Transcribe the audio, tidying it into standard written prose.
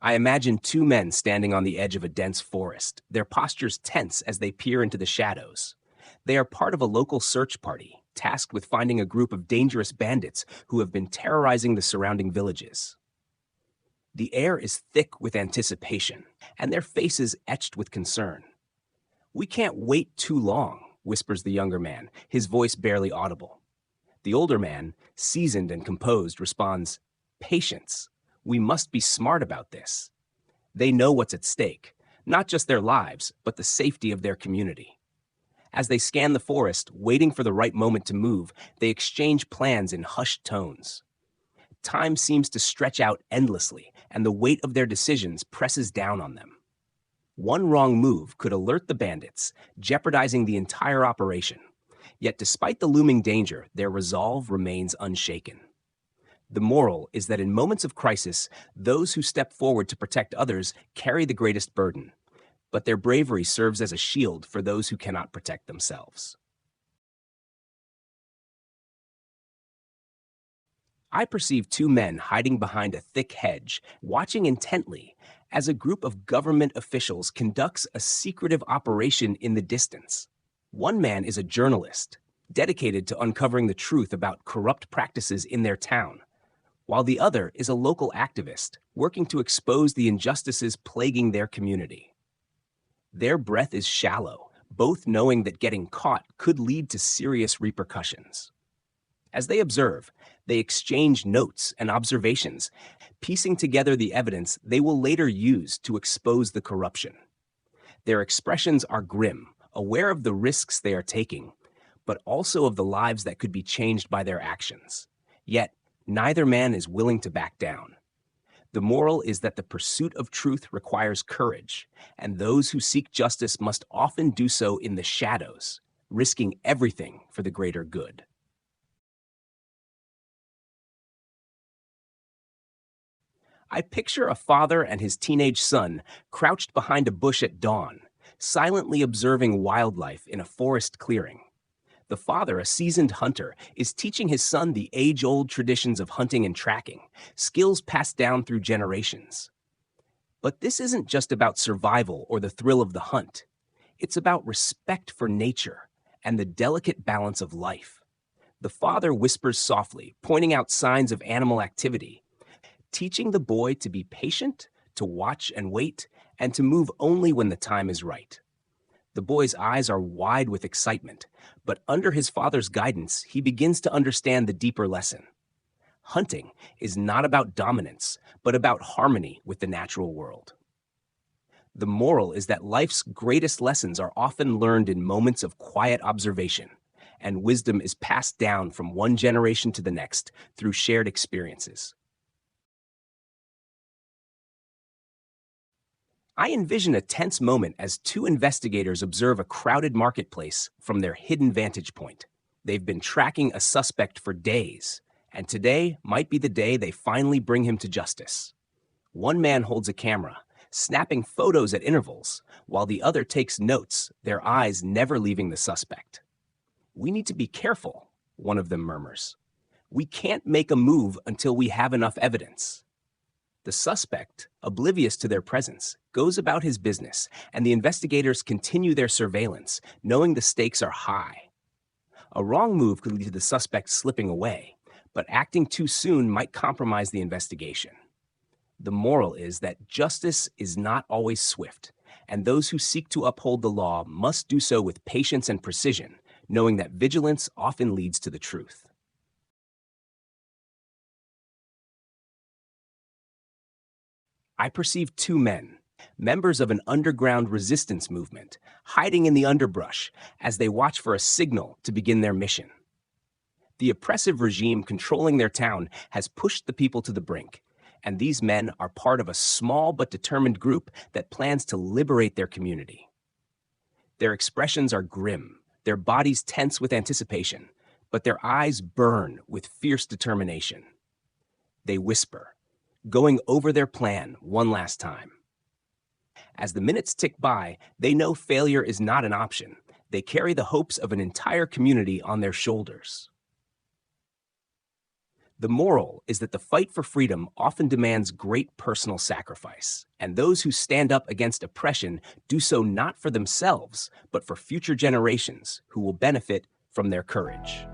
I imagine two men standing on the edge of a dense forest, their postures tense as they peer into the shadows. They are part of a local search party, tasked with finding a group of dangerous bandits who have been terrorizing the surrounding villages. The air is thick with anticipation, and their faces etched with concern. "We can't wait too long," whispers the younger man, his voice barely audible. The older man, seasoned and composed, responds, "Patience. We must be smart about this." They know what's at stake, not just their lives, but the safety of their community. As they scan the forest, waiting for the right moment to move, they exchange plans in hushed tones. Time seems to stretch out endlessly, and the weight of their decisions presses down on them. One wrong move could alert the bandits, jeopardizing the entire operation. Yet despite the looming danger, their resolve remains unshaken. The moral is that in moments of crisis, those who step forward to protect others carry the greatest burden, but their bravery serves as a shield for those who cannot protect themselves. I perceive two men hiding behind a thick hedge, watching intently as a group of government officials conducts a secretive operation in the distance. One man is a journalist, dedicated to uncovering the truth about corrupt practices in their town, while the other is a local activist, working to expose the injustices plaguing their community. Their breath is shallow, both knowing that getting caught could lead to serious repercussions. As they observe, they exchange notes and observations, piecing together the evidence they will later use to expose the corruption. Their expressions are grim, aware of the risks they are taking, but also of the lives that could be changed by their actions. Yet, neither man is willing to back down. The moral is that the pursuit of truth requires courage, and those who seek justice must often do so in the shadows, risking everything for the greater good. I picture a father and his teenage son crouched behind a bush at dawn, silently observing wildlife in a forest clearing. The father, a seasoned hunter, is teaching his son the age-old traditions of hunting and tracking, skills passed down through generations. But this isn't just about survival or the thrill of the hunt. It's about respect for nature and the delicate balance of life. The father whispers softly, pointing out signs of animal activity, teaching the boy to be patient, to watch and wait, and to move only when the time is right. The boy's eyes are wide with excitement, but under his father's guidance, he begins to understand the deeper lesson. Hunting is not about dominance, but about harmony with the natural world. The moral is that life's greatest lessons are often learned in moments of quiet observation, and wisdom is passed down from one generation to the next through shared experiences. I envision a tense moment as two investigators observe a crowded marketplace from their hidden vantage point. They've been tracking a suspect for days, and today might be the day they finally bring him to justice. One man holds a camera, snapping photos at intervals, while the other takes notes, their eyes never leaving the suspect. "We need to be careful," one of them murmurs. "We can't make a move until we have enough evidence." The suspect, oblivious to their presence, goes about his business, and the investigators continue their surveillance, knowing the stakes are high. A wrong move could lead to the suspect slipping away, but acting too soon might compromise the investigation. The moral is that justice is not always swift, and those who seek to uphold the law must do so with patience and precision, knowing that vigilance often leads to the truth. I perceive two men, members of an underground resistance movement, hiding in the underbrush as they watch for a signal to begin their mission. The oppressive regime controlling their town has pushed the people to the brink, and these men are part of a small but determined group that plans to liberate their community. Their expressions are grim, their bodies tense with anticipation, but their eyes burn with fierce determination. They whisper, going over their plan one last time. As the minutes tick by, they know failure is not an option. They carry the hopes of an entire community on their shoulders. The moral is that the fight for freedom often demands great personal sacrifice, and those who stand up against oppression do so not for themselves, but for future generations who will benefit from their courage.